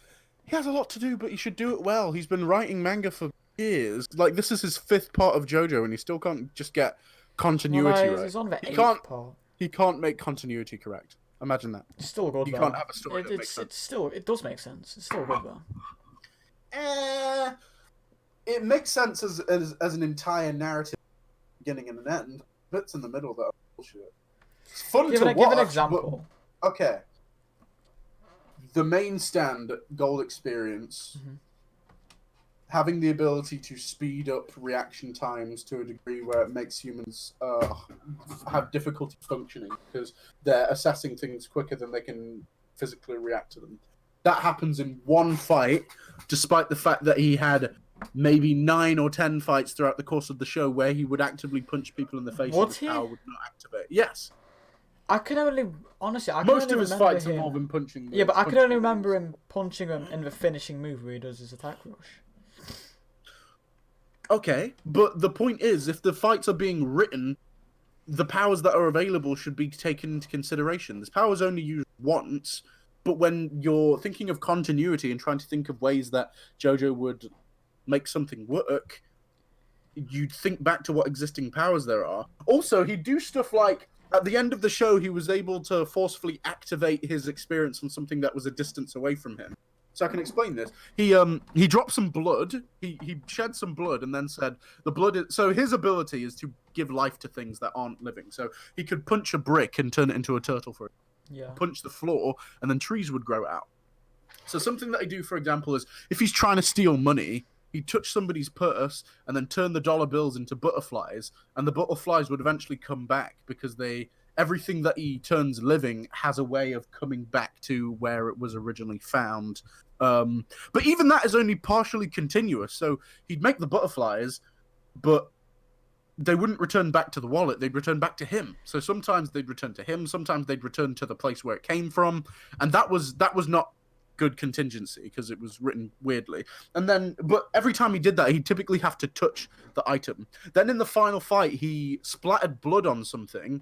He has a lot to do, but he should do it well. He's been writing manga for years. Like, this is his 5th part of JoJo, and he still can't just get continuity right. He's on the 8th part. He can't make continuity correct. Imagine that. It's still good, You though. can't have a story that makes sense. It does make sense. It's still good, though. It makes sense as an entire narrative, beginning and an end. Bits in the middle that are bullshit. It's fun to watch. Give an example. But, okay. The main stand, Gold Experience, having the ability to speed up reaction times to a degree where it makes humans have difficulty functioning because they're assessing things quicker than they can physically react to them. That happens in one fight, despite the fact that he had maybe 9 or 10 fights throughout the course of the show where he would actively punch people in the face and his power would not activate. Yes. Most of his fights involve him punching. Yeah, but I can only remember him punching him in the finishing move where he does his attack rush. Okay, but the point is, if the fights are being written, the powers that are available should be taken into consideration. This power's only used once, but when you're thinking of continuity and trying to think of ways that JoJo would make something work, you'd think back to what existing powers there are. Also, he'd do stuff like At the end of the show, he was able to forcefully activate his experience on something that was a distance away from him. So I can explain this. He dropped some blood. He shed some blood and then said the blood. So his ability is to give life to things that aren't living. So he could punch a brick and turn it into a turtle for it. Yeah. Punch the floor and then trees would grow out. So something that I do, for example, is if he's trying to steal money, he'd touch somebody's purse and then turn the dollar bills into butterflies, and the butterflies would eventually come back because everything that he turns living has a way of coming back to where it was originally found. But even that is only partially continuous. So he'd make the butterflies, but they wouldn't return back to the wallet. They'd return back to him. So sometimes they'd return to him. Sometimes they'd return to the place where it came from. And that was not good contingency because it was written weirdly. But every time he did that, he'd typically have to touch the item. Then in the final fight, he splattered blood on something,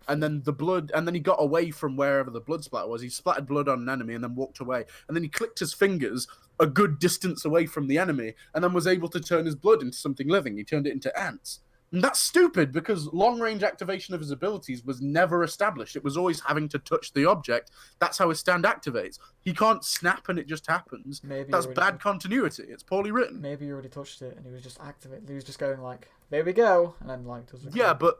and then he got away from wherever the blood splatter was. He splattered blood on an enemy and then walked away. And then he clicked his fingers a good distance away from the enemy and then was able to turn his blood into something living. He turned it into ants. And that's stupid because long-range activation of his abilities was never established. It was always having to touch the object. That's how his stand activates. He can't snap and it just happens. That's bad continuity. It's poorly written. Maybe he already touched it and he was just activating. He was just going like, there we go. And then like, does it yeah, but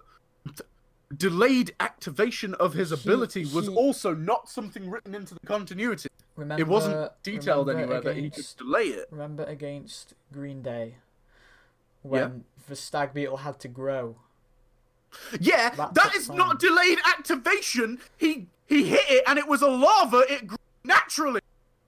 delayed activation of his ability was also not something written into the continuity. It wasn't detailed anywhere that he could delay it. Remember against Green Day? When the stag beetle had to grow. Yeah, that is not delayed activation. He hit it and it was a lava. It grew naturally.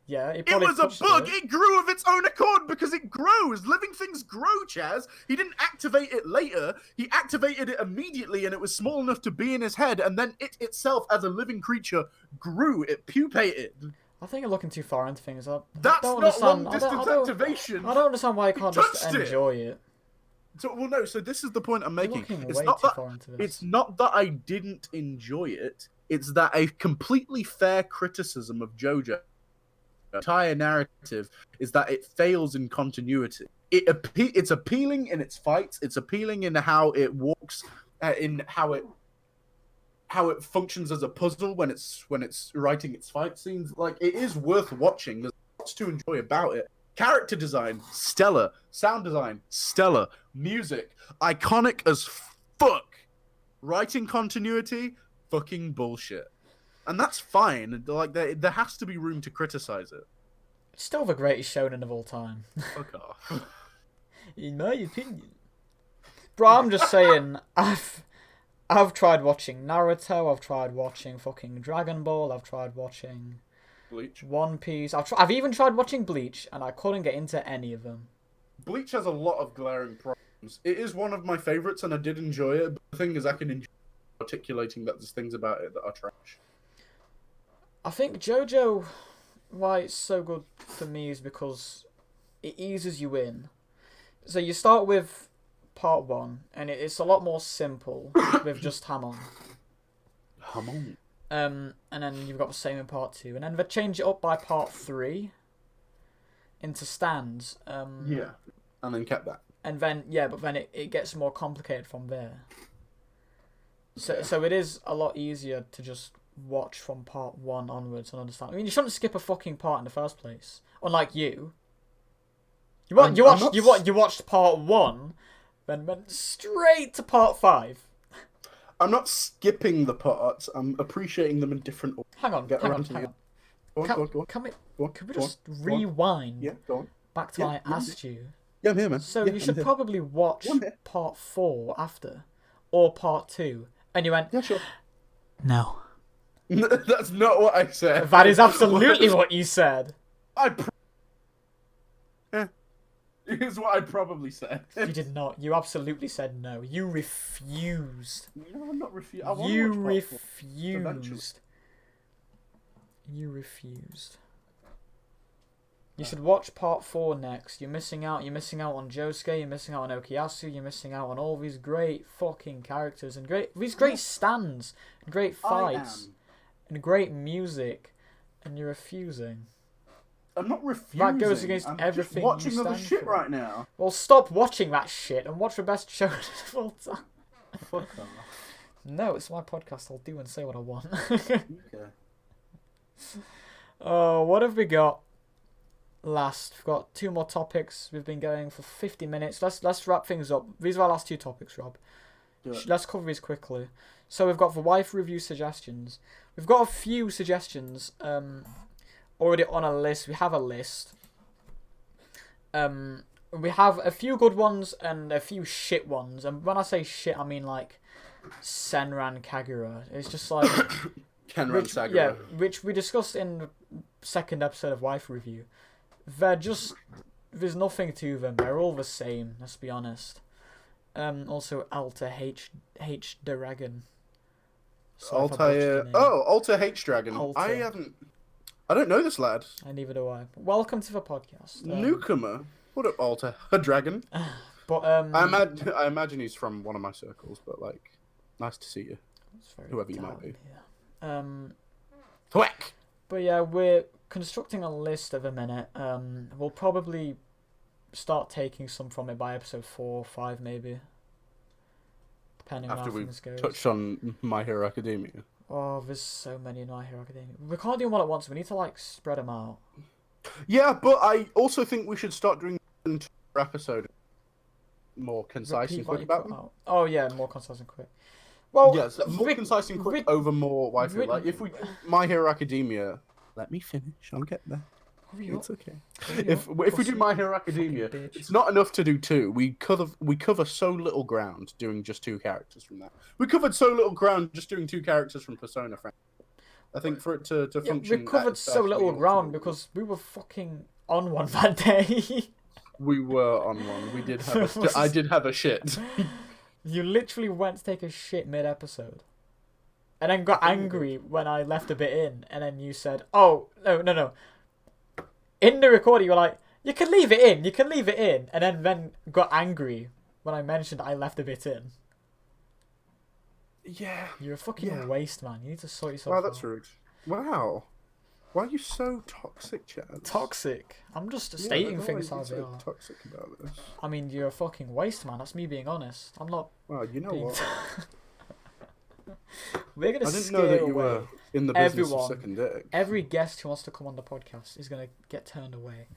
Yeah, it was a bug. It grew of its own accord because it grows. Living things grow, Chaz. He didn't activate it later. He activated it immediately and it was small enough to be in his head. And then it itself, as a living creature, grew. It pupated. I think you're looking too far into things. That's not long-distance activation. I don't understand why you can't just enjoy it. So, well, no. So this is the point I'm making. It's not that I didn't enjoy it. It's that a completely fair criticism of JoJo, the entire narrative, is that it fails in continuity. It's appealing in its fights. It's appealing in how it walks, in how it functions as a puzzle when it's writing its fight scenes. Like, it is worth watching. There's lots to enjoy about it. Character design, stellar. Sound design, stellar. Music, iconic as fuck. Writing continuity, fucking bullshit. And that's fine. Like, there has to be room to criticize it. It's still the greatest shonen of all time. Fuck off. In my opinion. Bro, I'm just saying, I've tried watching Naruto, I've tried watching fucking Dragon Ball, I've tried watching Bleach, One Piece. I've even tried watching Bleach, and I couldn't get into any of them. Bleach has a lot of glaring problems. It is one of my favorites, and I did enjoy it. But the thing is, I can enjoy articulating that there's things about it that are trash. I think JoJo, why it's so good for me is because it eases you in. So you start with part 1, and it's a lot more simple with just Hamon. Hamon. And then you've got the same in part 2, and then they change it up by part 3 into stands. Yeah, and then kept that. And then but then it gets more complicated from there. So it is a lot easier to just watch from part 1 onwards and understand. I mean, you shouldn't skip a fucking part in the first place. Unlike you. You watched part 1, then went straight to part 5. I'm not skipping the parts. I'm appreciating them in different order. Hang on. Go on. Can we just rewind back to when I asked you? Yeah, I'm here, man. So you should probably watch part 4 after, or part 2. And you went, yeah, sure. No. That's not what I said. That is absolutely what you said. Here's what I probably said. You did not. You absolutely said no. You refused. No, I'm not refused. You refused. You refused. You should watch part 4 next. You're missing out. You're missing out on Josuke. You're missing out on Okuyasu. You're missing out on all these great fucking characters and these great stands and great fights and great music, and you're refusing. I'm not refusing. That goes against everything. I'm watching you other stand shit for. right now. Well, stop watching that shit and watch the best show of all time. Fuck off. No, it's my podcast. I'll do and say what I want. Okay. Oh, what have we got? We've got 2 more topics. We've been going for 50 minutes. Let's wrap things up. These are our last 2 topics, Rob. Let's cover these quickly. So we've got the wife review suggestions. We've got a few suggestions already on a list. We have a list. We have a few good ones and a few shit ones. And when I say shit, I mean like Senran Kagura. It's just like Kenran Sagura. Yeah, which we discussed in the 2nd episode of wife review. There's nothing to them. They're all the same. Let's be honest. Also Alta H Dragon. Alta H Dragon. Alta. I don't know this lad. Neither do I. Welcome to the podcast. Newcomer. What up, Alta? A dragon. But I imagine he's from one of my circles, but like, nice to see you. Whoever you might be. Yeah. Thwack! But yeah, we're constructing a list at the minute. We'll probably start taking some from it by episode 4 or 5 maybe. Depending on how things go. Touched on My Hero Academia. Oh, there's so many in My Hero Academia. We can't do them all at once. We need to like spread them out. Yeah, but I also think we should start doing an entire episode more concise and quick about them. Oh yeah, more concise and quick. Well, yes, more concise and quick over more waifu. Like if we do My Hero Academia, let me finish. I'll get there. It's okay. If we do My Hero Academia, it's not enough to do 2. We cover so little ground doing just 2 characters from that. We covered so little ground just doing 2 characters from Persona. I think for it to function. We covered so little ground because we were fucking on one that day. We were on one. We did have I did have a shit. You literally went to take a shit mid-episode. And then got angry when I left a bit in. And then you said, oh, no. In the recording, you were like, you can leave it in. And then got angry when I mentioned I left a bit in. Yeah. You're a fucking waste, man. You need to sort yourself out. Wow, that's rude. Wow. Why are you so toxic, Chad? Toxic? I'm just stating things how they are. Toxic about this. I mean, you're a fucking waste, man. That's me being honest. I'm not. Well, you know what? We're gonna. I didn't know that you were in the business of sucking dick. Every guest who wants to come on the podcast is gonna get turned away.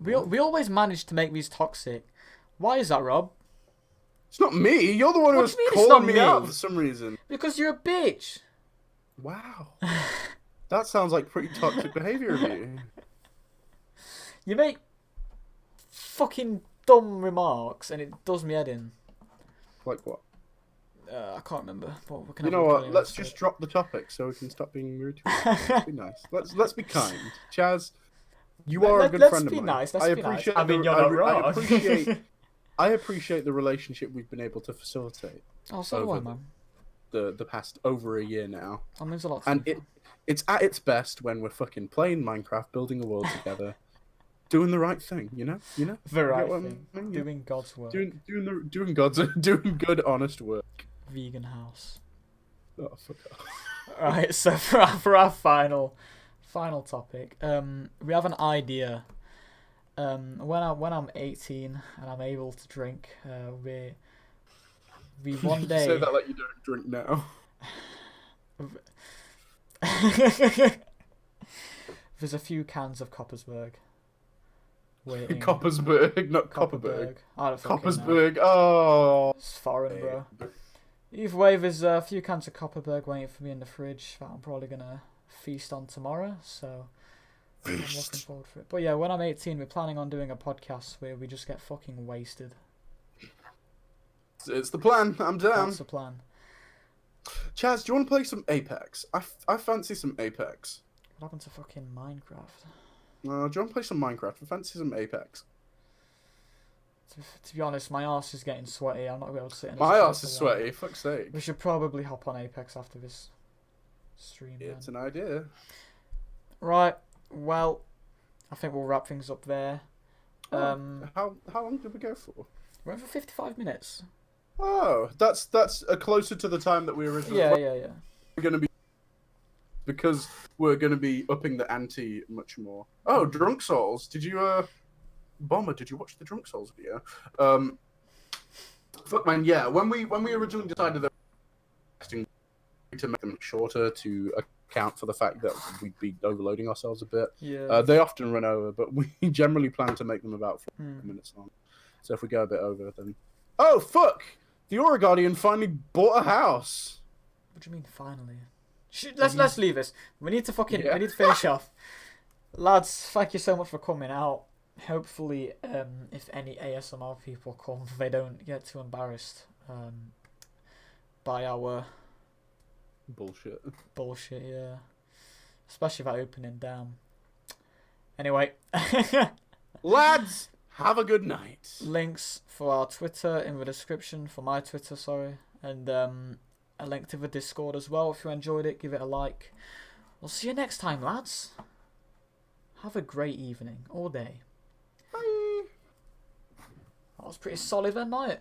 We always manage to make these toxic. Why is that, Rob? It's not me. You're the one who was calling me out for some reason. Because you're a bitch. Wow. That sounds like pretty toxic behaviour of you. You make fucking dumb remarks and it does me head in. Like what? I can't remember. You know what? Let's just drop the topic so we can stop being rude to each other. Let's be nice. Let's be kind. Chaz, you are a good friend of mine. Let's be nice. I mean, you're not wrong. I appreciate the relationship we've been able to facilitate. Oh, so do I, man. The past over a year now. That means a lot. And it's at its best when we're fucking playing Minecraft, building a world together, doing the right thing. You know. The right thing. Doing God's work. Doing good, honest work. Vegan house. Oh, fuck off. Right. So for our final topic, we have an idea. When I'm 18 and I'm able to drink, we one day. You say that like you don't drink now. There's a few cans of Coppersberg. Waiting. Coppersberg, not Copperberg. I don't fucking Coppersberg. know. Oh. It's foreign, bro. Either way, there's a few cans of Copperberg waiting for me in the fridge that I'm probably gonna feast on tomorrow. So. I'm looking forward for it. But yeah, when I'm 18, we're planning on doing a podcast where we just get fucking wasted. It's the plan. I'm down. That's the plan. Chaz, do you want to play some Apex? I fancy some Apex. What happened to fucking Minecraft? Do you want to play some Minecraft? I fancy some Apex. To be honest, my arse is getting sweaty. I'm not going to be able to sit in. My arse is sweaty. Fuck's sake. We should probably hop on Apex after this stream. It's an idea. Right. Well, I think we'll wrap things up there. How long did we go for? We went for 55 minutes. Oh, that's closer to the time that we originally. Yeah. We're gonna be because we're gonna be upping the ante much more. Oh, Drunk Souls! Did you Bomber? Did you watch the Drunk Souls video? Fuck man, yeah. When we originally decided that to make them shorter to account for the fact that we'd be overloading ourselves a bit, they often run over, but we generally plan to make them about 4 minutes long. So if we go a bit over, then oh fuck, the Aura Guardian finally bought a house. What do you mean finally? Let's leave this. We need to we need to finish off. Lads, thank you so much for coming out. Hopefully, if any ASMR people come, they don't get too embarrassed by our bullshit, yeah. Especially that opening, damn. Anyway. Lads, have a good night. Links for our Twitter in the description, for my Twitter, sorry. And a link to the Discord as well. If you enjoyed it, give it a like. We'll see you next time, lads. Have a great evening, or day. Bye. That was pretty solid that night.